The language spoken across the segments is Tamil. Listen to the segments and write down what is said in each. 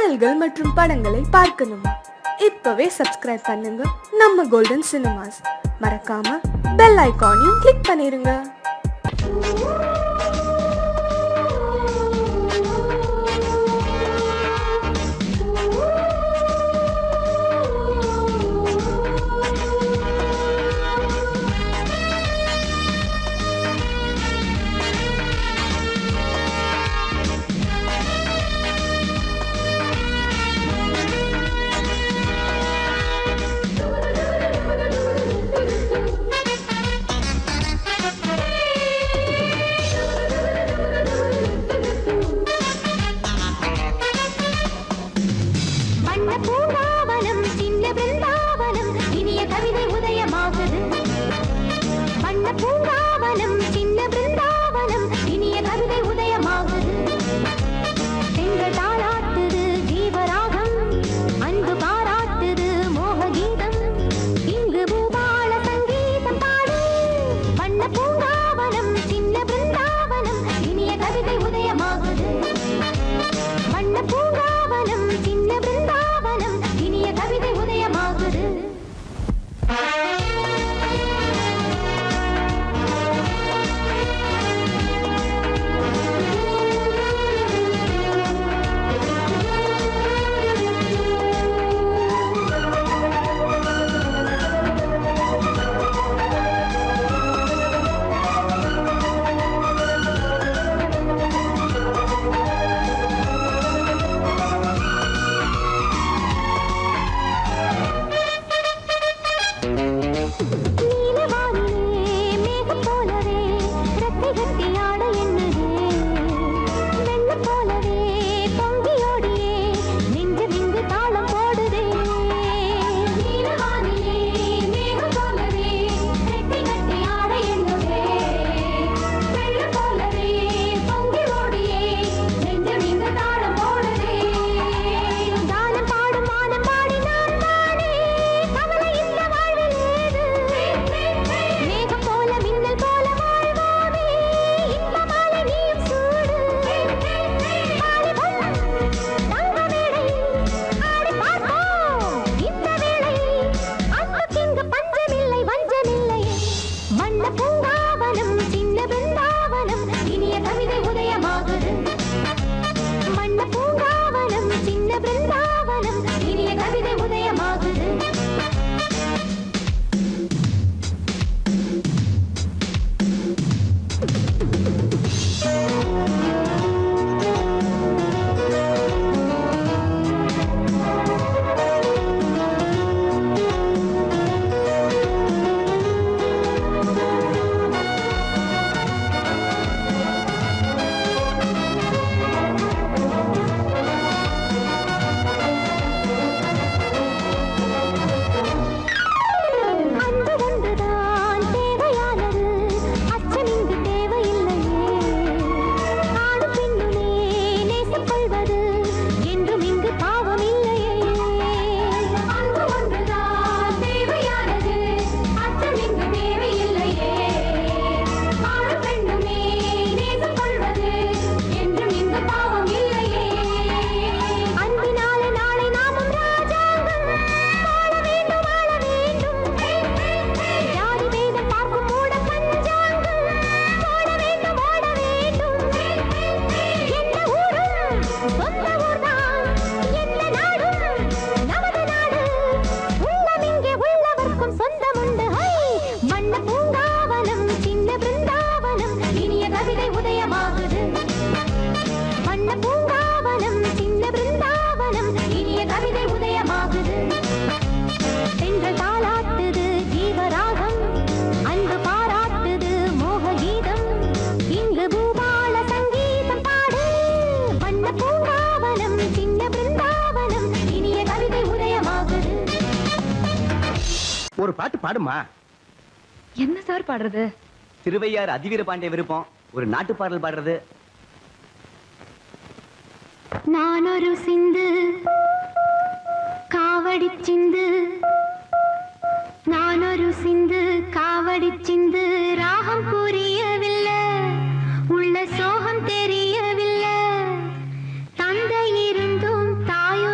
பாடல்கள் மற்றும் படங்களை பார்க்கணுமா? இப்பவே சப்ஸ்கிரைப் பண்ணுங்க நம்ம கோல்டன் சினிமாஸ். மறக்காம பெல் ஐகானையும் கிளிக் பண்ணிருங்க. ஒரு பாட்டு பாடுமா? என்ன சார் பாடுறது? திருவையார் அதிவீர பாண்டிய விருப்பம், ஒரு நாட்டு பாடல் பாடுறது. நான் ஒரு சிந்து காவடி சிந்து, நான் ஒரு சிந்து காவடி சிந்து, ராகம் புரியவில்லை, உள்ள சோகம் தெரியவில்லை, தந்தை இருந்தும் தாய்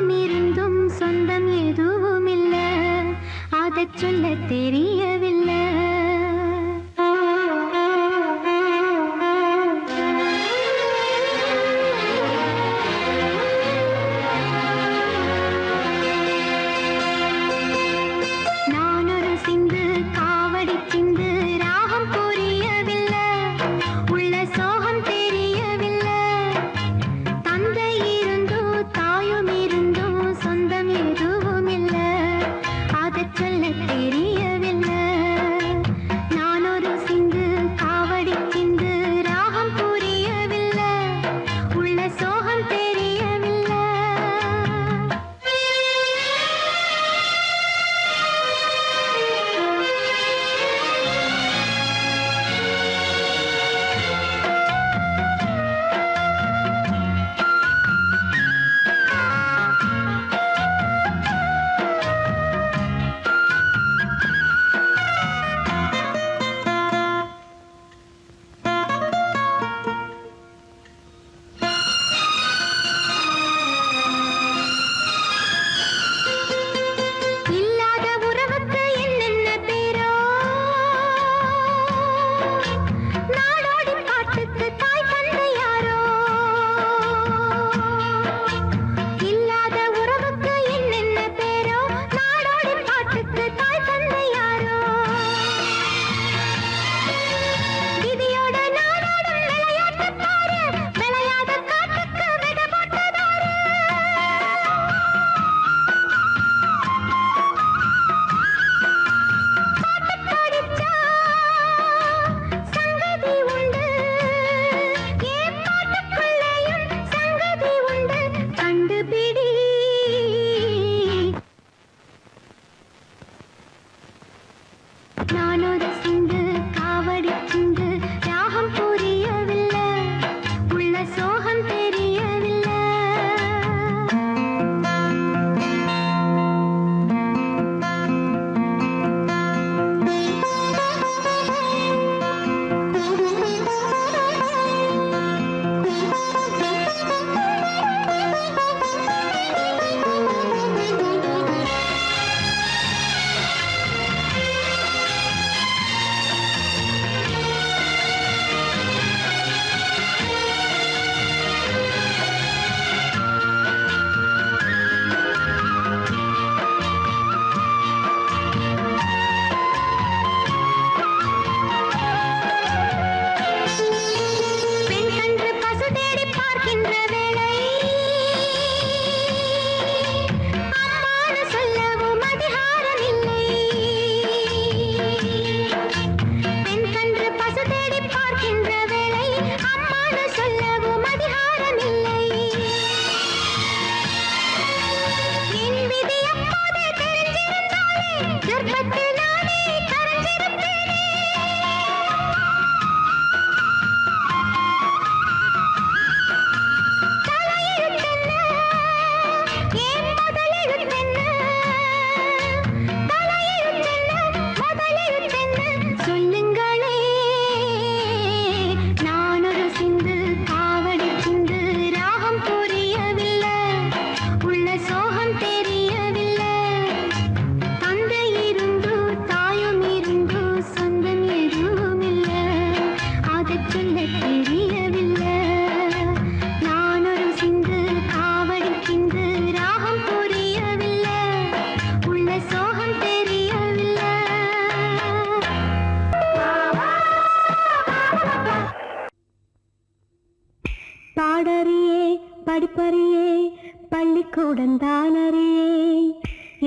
பள்ளிக்கூடம் தானறியே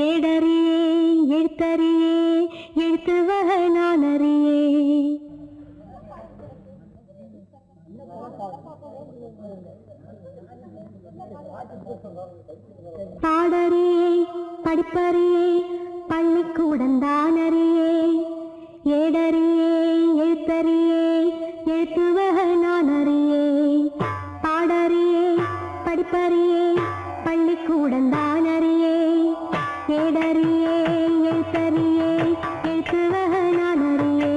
ஏடறியே எழுத்தறியே எழுத்து வகை நான் அறியே பாடறியே படிப்பறியே பள்ளிக்கூடம் தானறியே ஏடறியே எழுத்தறியே எழுத்து வகை நான் அறியே பாடறியே படிப்பறியே பள்ளிக்கூடம் தானறியே ஏடறியே எழுத்தறியே எழுத்து வகை நான் அறியே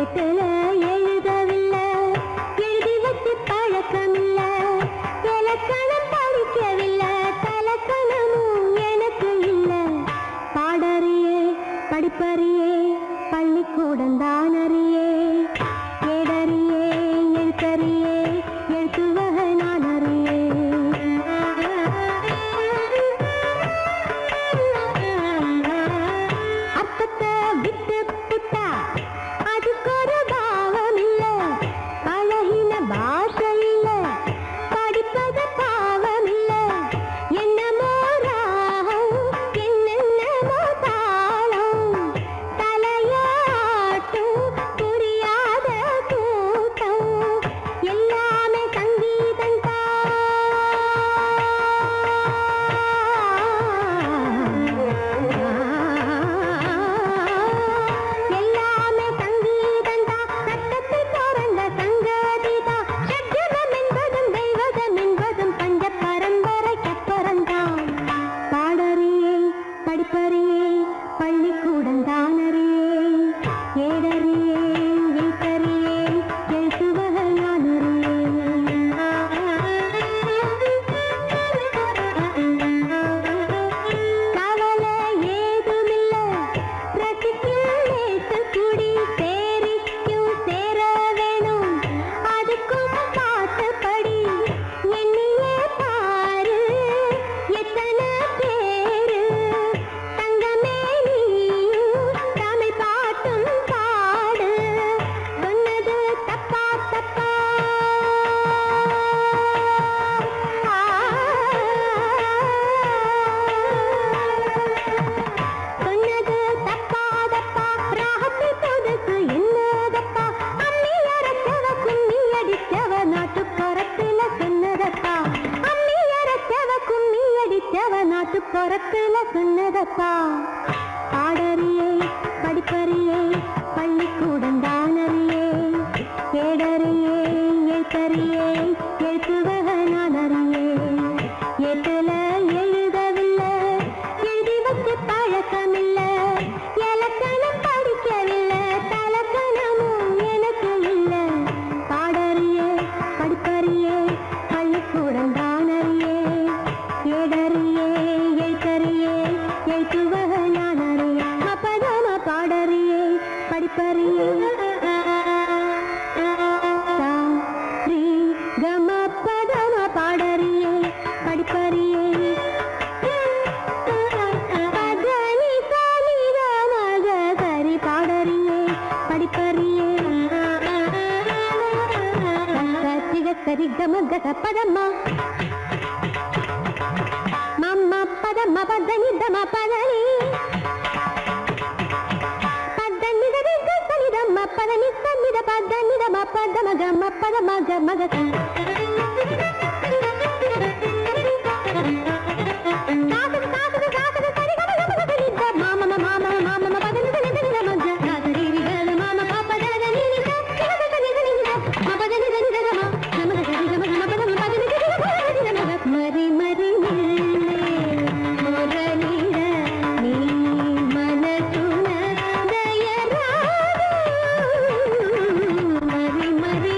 எட்டுல எழுதவில்லை எழுதி வச்சு பழக்கமில்லை இலக்கணம் படிக்கவில்லை தலக்கணமும் எனக்கு இல்லை பாடறியே படிப்பறியே பள்ளிக்கூடம் தானறியே ஏடறியே எழுத்தறியே எழுத்து வகை நான் அறியே அர்த்தத்தை விட்டு புட்டா அதுக்கு ஒரு பாவம் இல்லை பழகின பாஷை இல்லை படிப்பது பாவம் இல்லை என்னமோ ராகம் என்னென்னமோ தாளம் தலையாட்டும் புரியாத கூட்டம் எல்லாமே சங்கீதம் எல்லாமே சங்கீதம் சட்டத்தில் பிறந்த சங்கதிதான் ஷட்ஜகம் என்பதும் தெய்வதம் என்பதும் பஞ்ச பரம்பரை கற்பரந்தான் பாடறியே படிப்பறியே பள்ளிக்கூடம் தானறியே ஏடறியே எழுத்தறியே எழுத்து வகை நான் கவலை ஏதுமில்லை ரசிக்கும் நேற்று குடி சேரிக்கும் சேர வேணும் அதுக்கும் பாட்டுப்படி எண்ணியே பாரு எத்தனை பேரு தங்கமே நீயும் தமிழ் பாட்டும் பாடு சொன்னது தப்பா தப்பா சொன்னது தப்பா தப்பா ராகத்தை புதுசு என்னதப்பா அம்மி அரைச்சவ கும்மி அடிச்சவ நாட்டுப்புறத்துல சொன்னதப்பா அம்மி அரைச்சவ கும்மி அடிச்சவ நாட்டுப்புறத்துல சொன்னதப்பா பாடறியே படிப்பறியே பள்ளிக்கூடம் தானறியே ஏடறியே எழுத்தறியே எழுத்து வகை நான் அறியே எட்டுல எழுதவில்லை எழுதி வச்சு பழக்கமில்லை இலக்கணம் படிக்கவில்லை தலக்கணமும் எனக்கு இல்லை பாடறியே படிப்பறியே பள்ளிக்கூடம் தானறியே ஏடறியே எழுத்தறியே எழுத்து வகை நான் அறியே அப்பதாம பாடறியே படிப்பறியே சாரி கம பதம பாடறியே படிப்பறியே பதனி சாமி மக சரி பாடறியே படிப்பறியே சிக சரி கம கத பதம்மா மம்ம பதம பதனி தம பதனி பதனி தரி கசனி தம பதனி சமி த பதனி தம பதம கம பதம கம கத காசு காசு காசு சரி கம கம சரி த மாம மாம மாம பதனி தரி தரி தம காசரி ரிகல மாம பாப்ப தரி ரி த சிக சரி சரி த பதனி தரி தம கம சரி கம கம பதம பதனி தரி தம மரி மரி முரளிர நீ மனசுன தயராது மரி மரி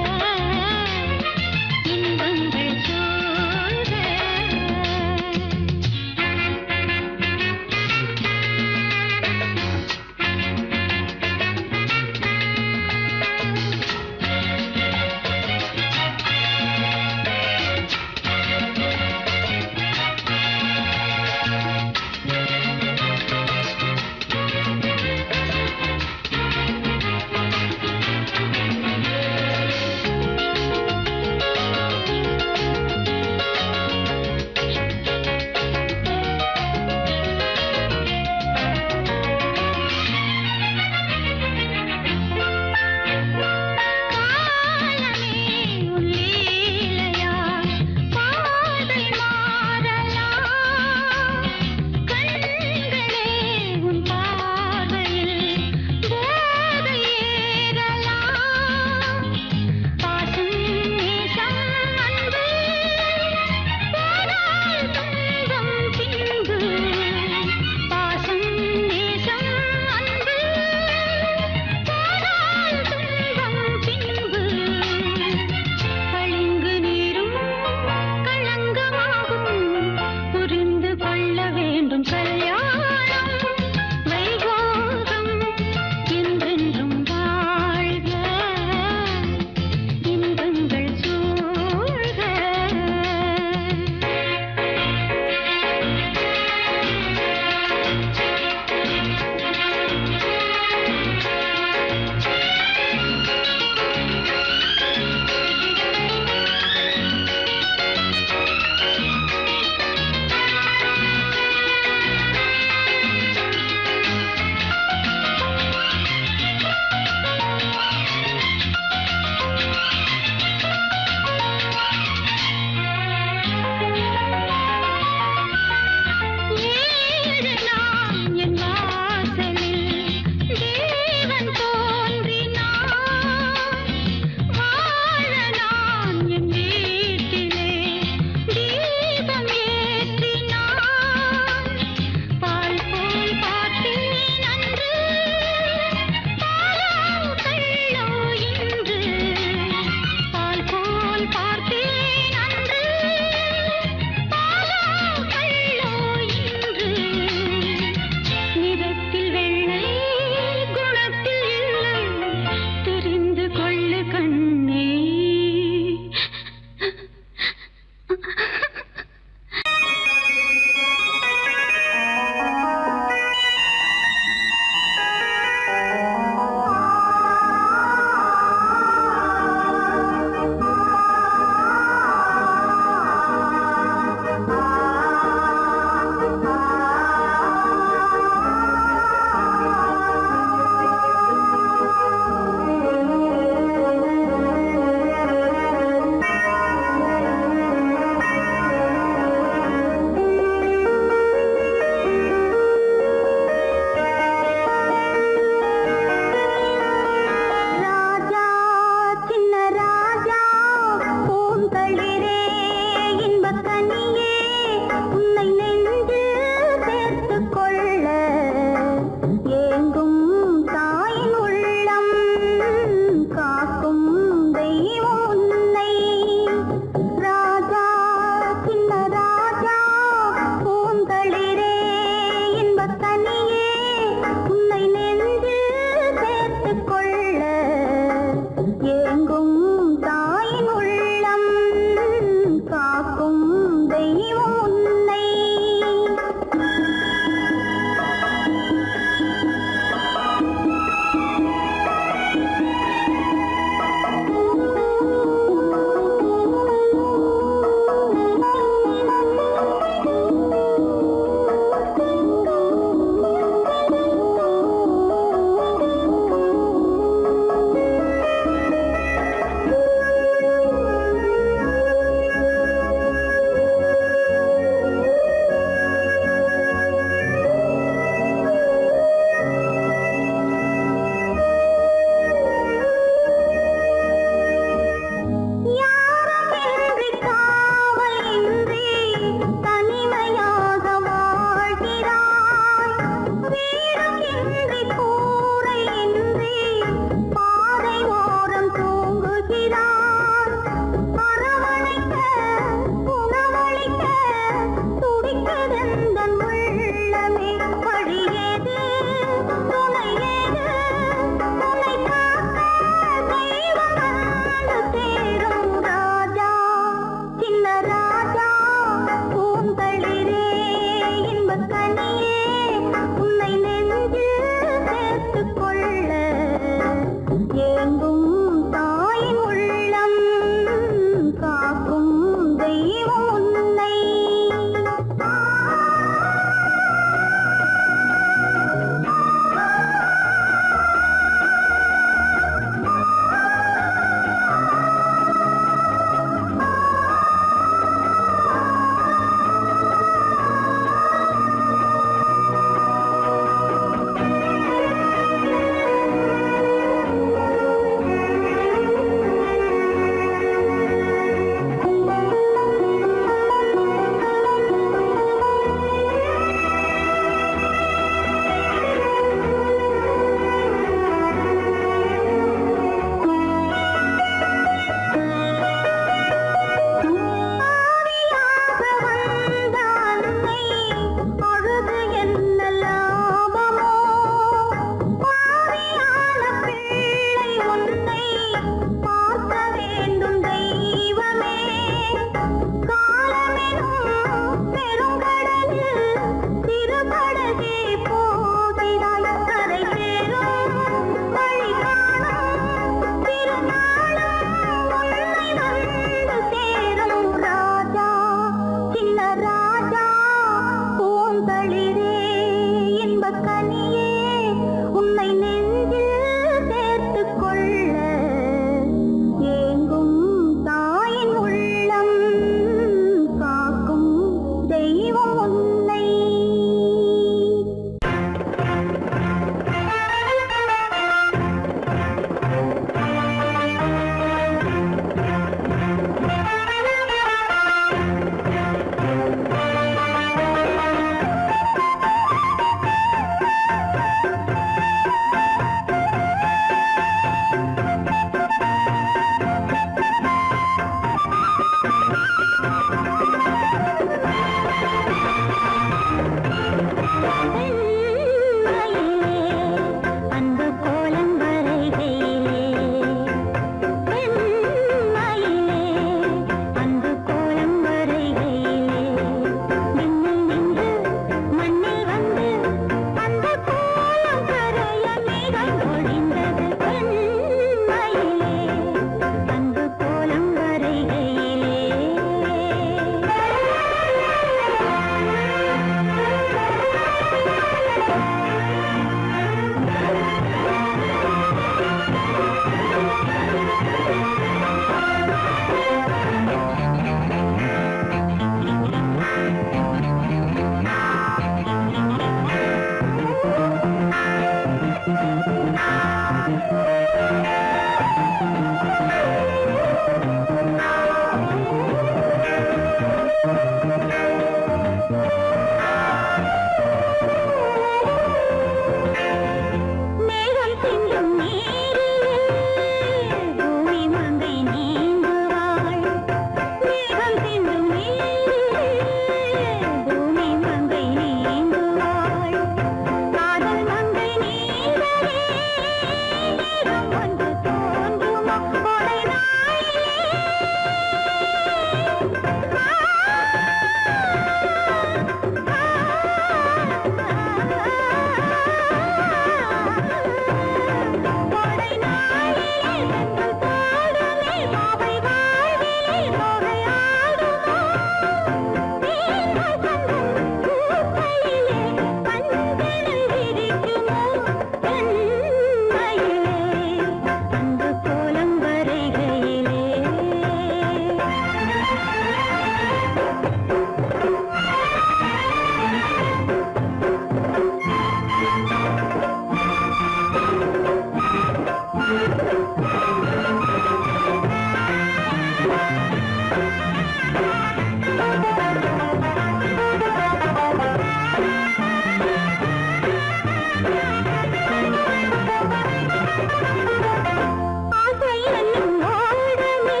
ஆசை என்னும் ஓடமே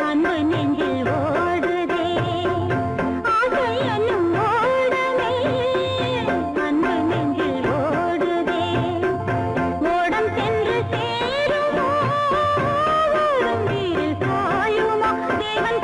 அன்பு நெஞ்சில் ஓடுதே ஆசை என்னும் ஓடமே அன்பு நெஞ்சில் ஓடுதே ஓடம் சென்று சேருமோ ஓடும் நீரில் காயுமோ தேவன்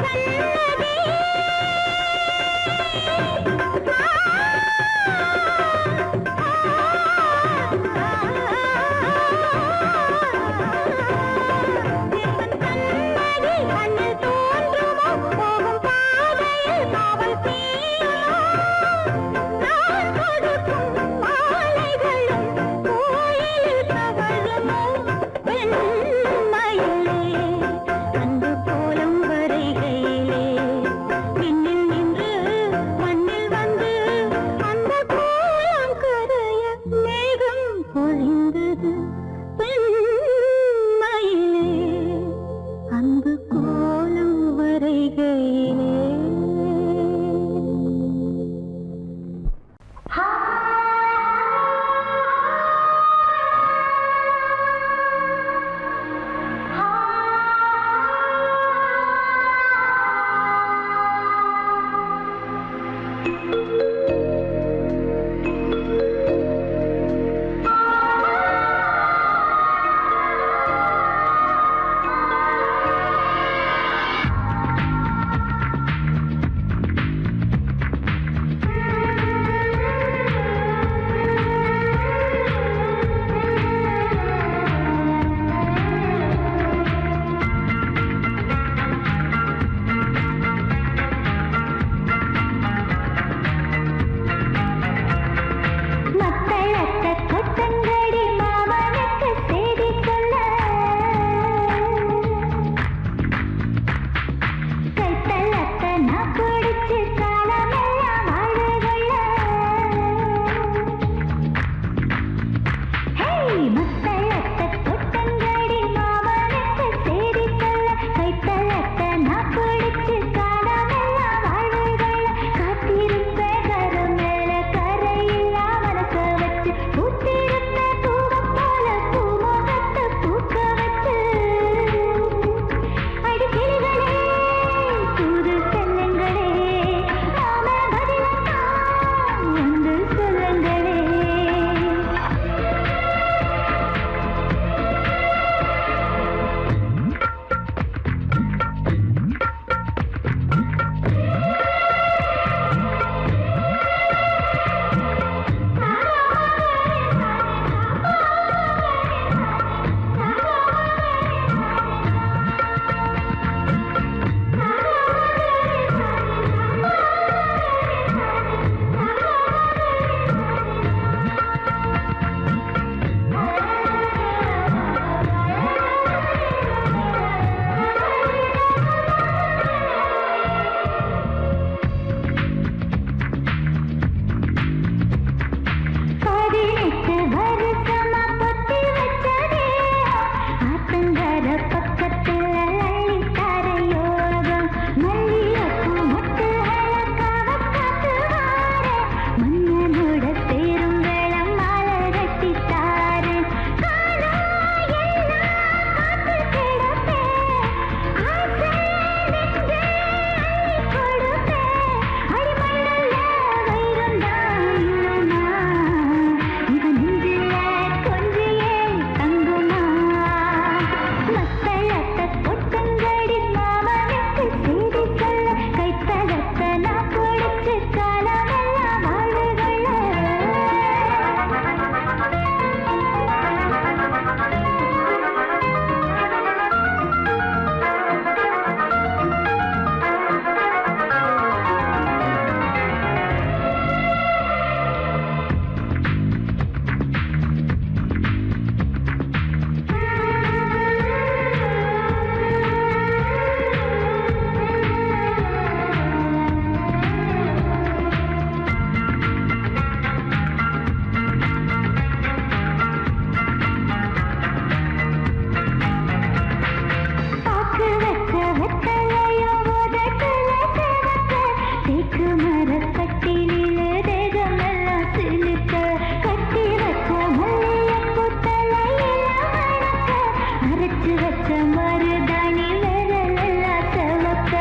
அரைச்சு வச்ச மருதாணி விரலெல்லாம் செவக்க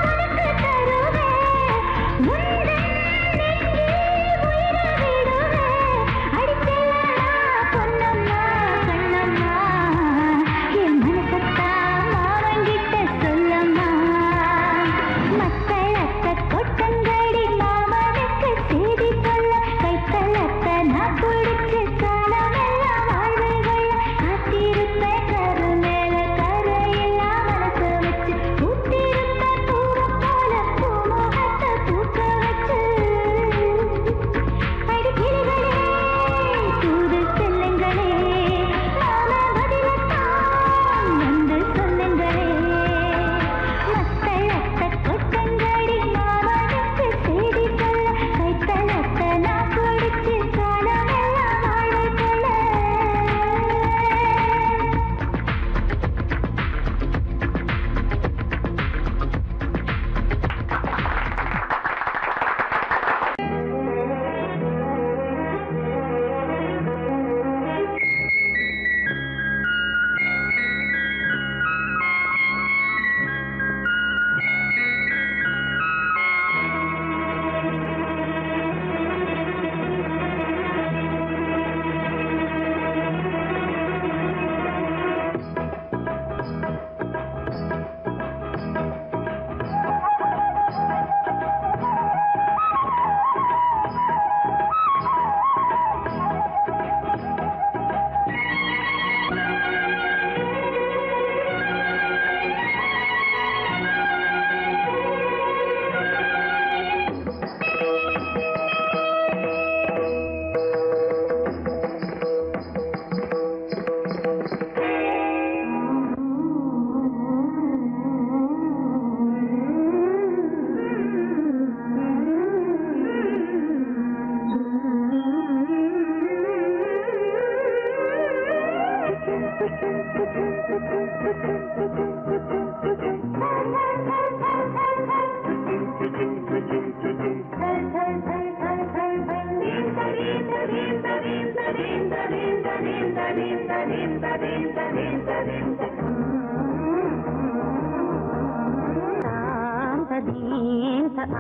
உனக்கு தருவேன் உந்தன் நெஞ்சில் உயிரை விடுவேன் அடிச்செல்லாம் பொன்னம்மா கண்ணம்மா என் மனசத்தான் மாவங்கிட்ட சொல்லம்மா மக்களத்த கொட்டங்கடி மாமனுக்கு செய்தி சொல்ல கைத்தலத்த நான் பிடிச்சு காலமெல்லாம் வாழ்வுகள் காத்திருப்பேன் கரு மேல கரையெல்லாம் மனசு வச்சு பூத்திருப்பேன் பூவை போல பூமுகத்தை பூக்க வச்சு அடிக்கிளிகளே தூது செல்லுங்களே நாம பதிலத்தான் வந்து சொல்லுங்களே மக்களத்த கொட்டங்கடி மாமனுக்கு செய்தி சொல்ல கைத்தலத்த நான் பிடிச்சு காலமெல்லாம் வாழ்வுகளை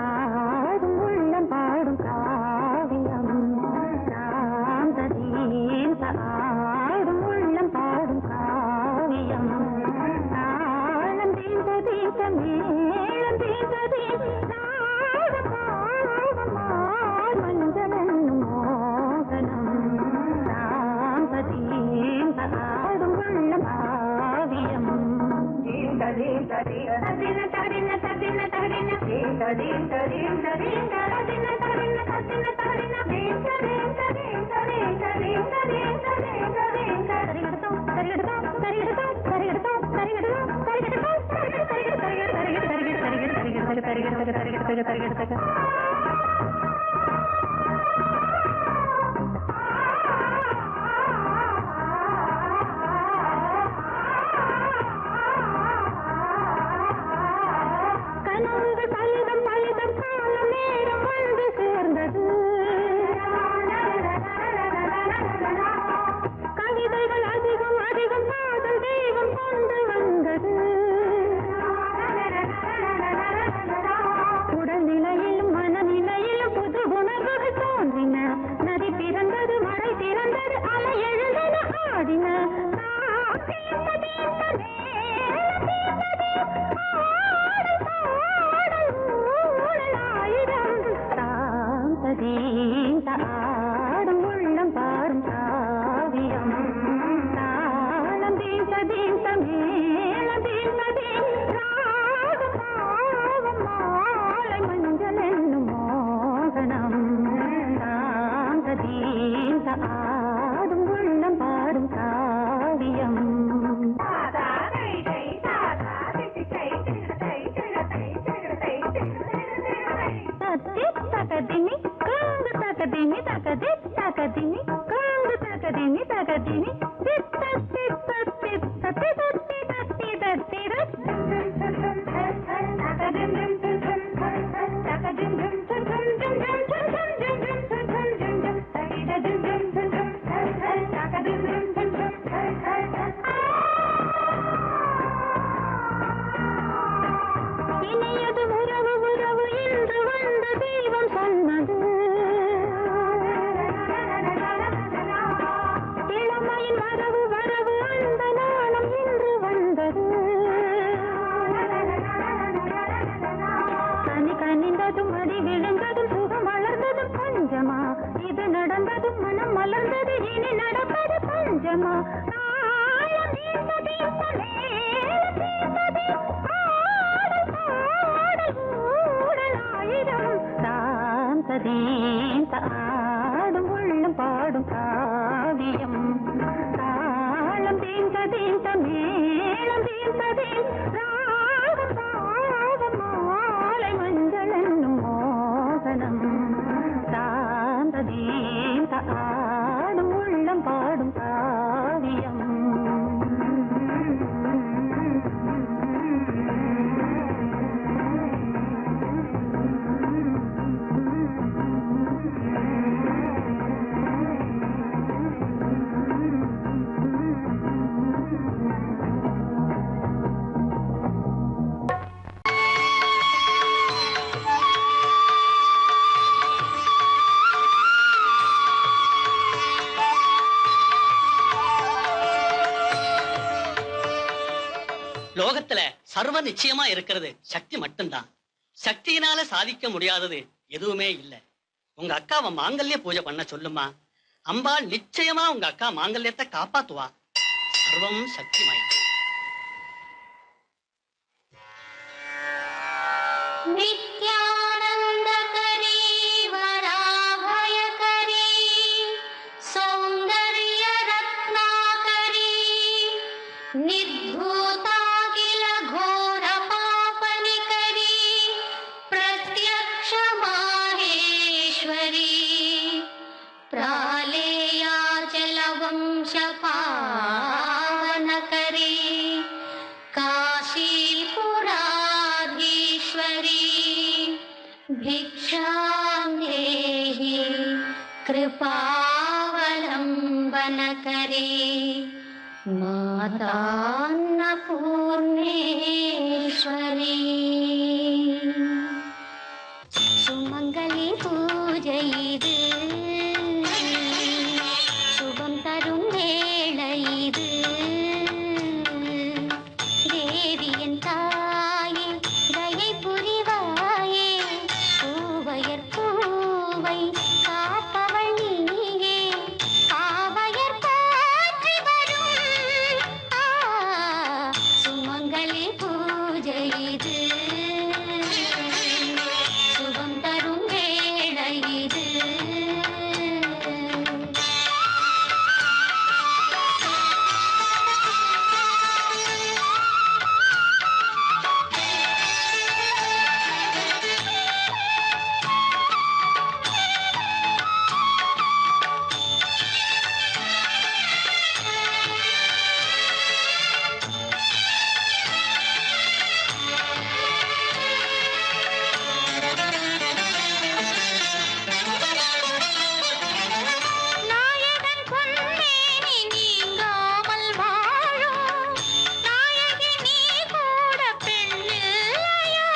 ஆடும் உள்ளம் பாடும் காவியம் ஆடும் உள்ளம் பாடும் காவியம் தாளம் தீர்ந்த தீர்த்த மேளம் தீர்ந்த மஞ்சளும் மோகனம் ஆடும் உள்ளம் காவியம் கவிதைகள் அதிகம் அதிகம் காதல் தெய்வம் கொண்டு வந்தது உடல்நிலையில் மன மங்களமா தாளம் தீர்த்த தீர்த்த மேளம் தீர்த்ததே ஆடல் பாடல் ஊடல் ஆயிரம் சாந்ததேந்த ஆடும் உள்ளம் பாடும் காவியம் தாளம் தீர்த்த தீர்த்த மேளம் தீர்த்ததே ராகம் பாவம் மாலை மஞ்சள் என்னும் மோகனம் சாந்ததேந்த ஆடும் உள்ளம் பாடும் காவியம் லோகத்துல சர்வ நிச்சயமா இருக்கிறது சக்தி மட்டும்தான். சக்தியினால சாதிக்க முடியாதது எதுவுமே இல்ல. உங்க அக்காவை மாங்கல்ய பூஜை பண்ண சொல்லுமா. அம்பாள் நிச்சயமா உங்க அக்கா மாங்கல்யத்தை காப்பாத்துவா. சர்வம் சக்திமயம். நித்யானந்தகரி வராபயகரி சௌந்தர்ய ரத்னாகரி நிர்தூதாகில घोर पापनिकरी प्रत्यक्ष माहेश्वरी प्रालेयाचल वंश पावनकरी काशीपुराधीश्वरी भिक्षां देहि कृपावलम्बनकरी मातान्नपूर्णेश्वरी सुमंगली पूजै இது சுபம் தரும் வேளை இது தேவியின் தாயே தயை புரிவாயே பூவையர் பூவை காப்பவள் நீயே காவையர் போற்றி வரும் சுமங்கலி பூஜை இது சுபம் தரும் வேளை இது நாயகன் பொன்னேனி நீங்காமல் வாழும் நாயகி நீ கூட பெண்ணில்லையா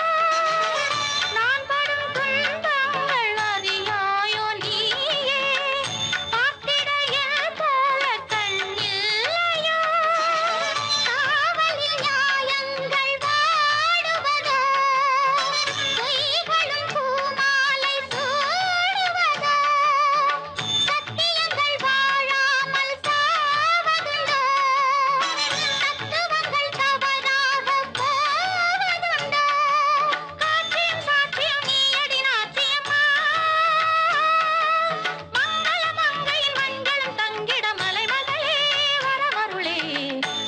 நான் படும் துன்பங்கள் அறியாயோ நீயே பார்த்திட என் போல கண்ணில்லையா காவலில் நியாயங்கள் வாடுவதோ பொய்களும் பூமாலை சூடுவதோ சத்தியங்கள் வாழாமல் சாவதுண்டோ தத்துவங்கள் தவறாக போவதுண்டோ காட்சியும் சாட்சியும் நீயடி நாச்சியம்மா மங்கள மங்கையின் மண்களும் தங்கிட மலைமகளே வரவருளே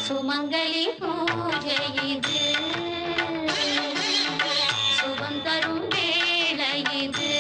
சுமங்கலி பூஜை இது சுபம் தரும் வேளை இது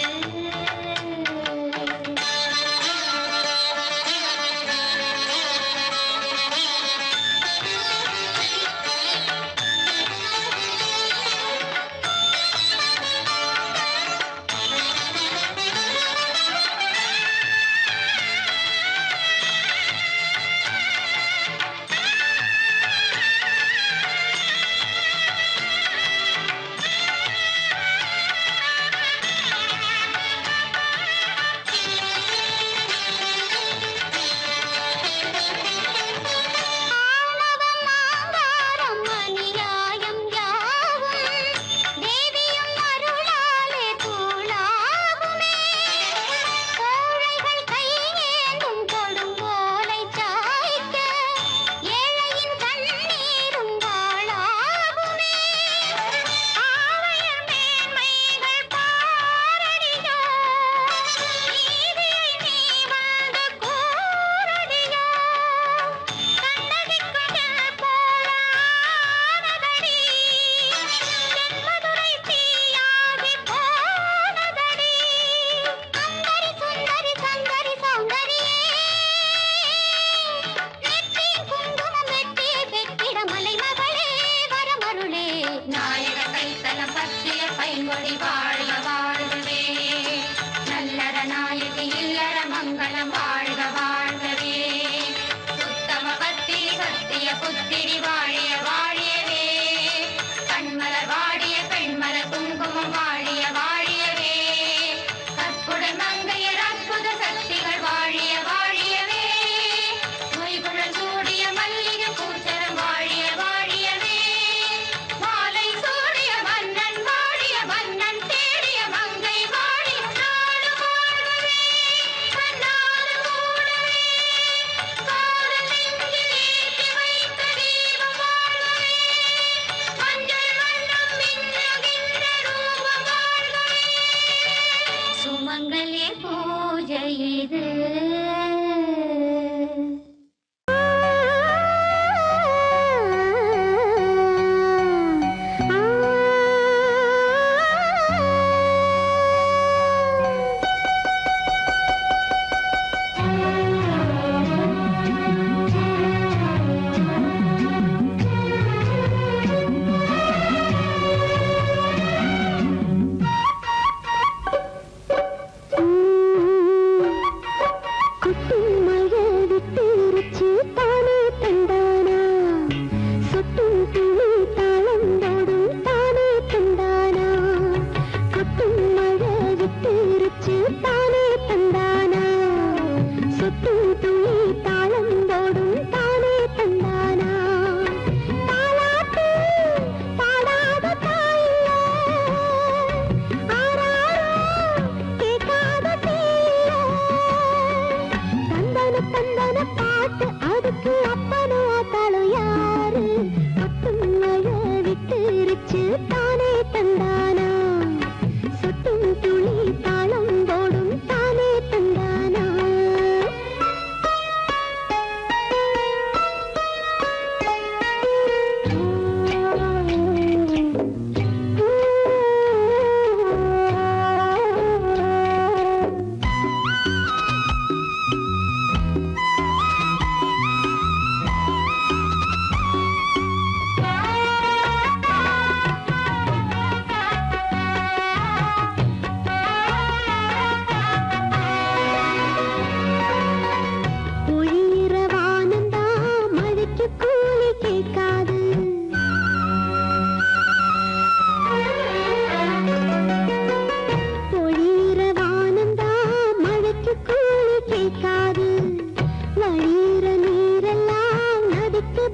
ராத்திரி வாழிய வாழியவே கண்மலர் வாடிய பெண்மலர் குங்குமம் வாழிய வாழியவே கற்புடன் மங்கையர் அற்புத சக்திகள் வாழிய வாழியவே மொய்குழல் சூடிய மல்லிகை பூச்சரம் வாழிய வாழியவே மாலை சூடிய மன்னன் வாழிய மன்னன் தேடிய மங்கை வாழிய நாடு வாழ்வவே கண்ணாடு மூடவே காதல் நெஞ்சில் ஏற்றி வைத்த தீபம் வாழ்வவே மஞ்சள் வண்ணம் மின்னுகின்ற ரூபம் வாழ்வவே சுமங்கலி பூஜை இது வழியிற நீரெல்லாம் நதிக்கு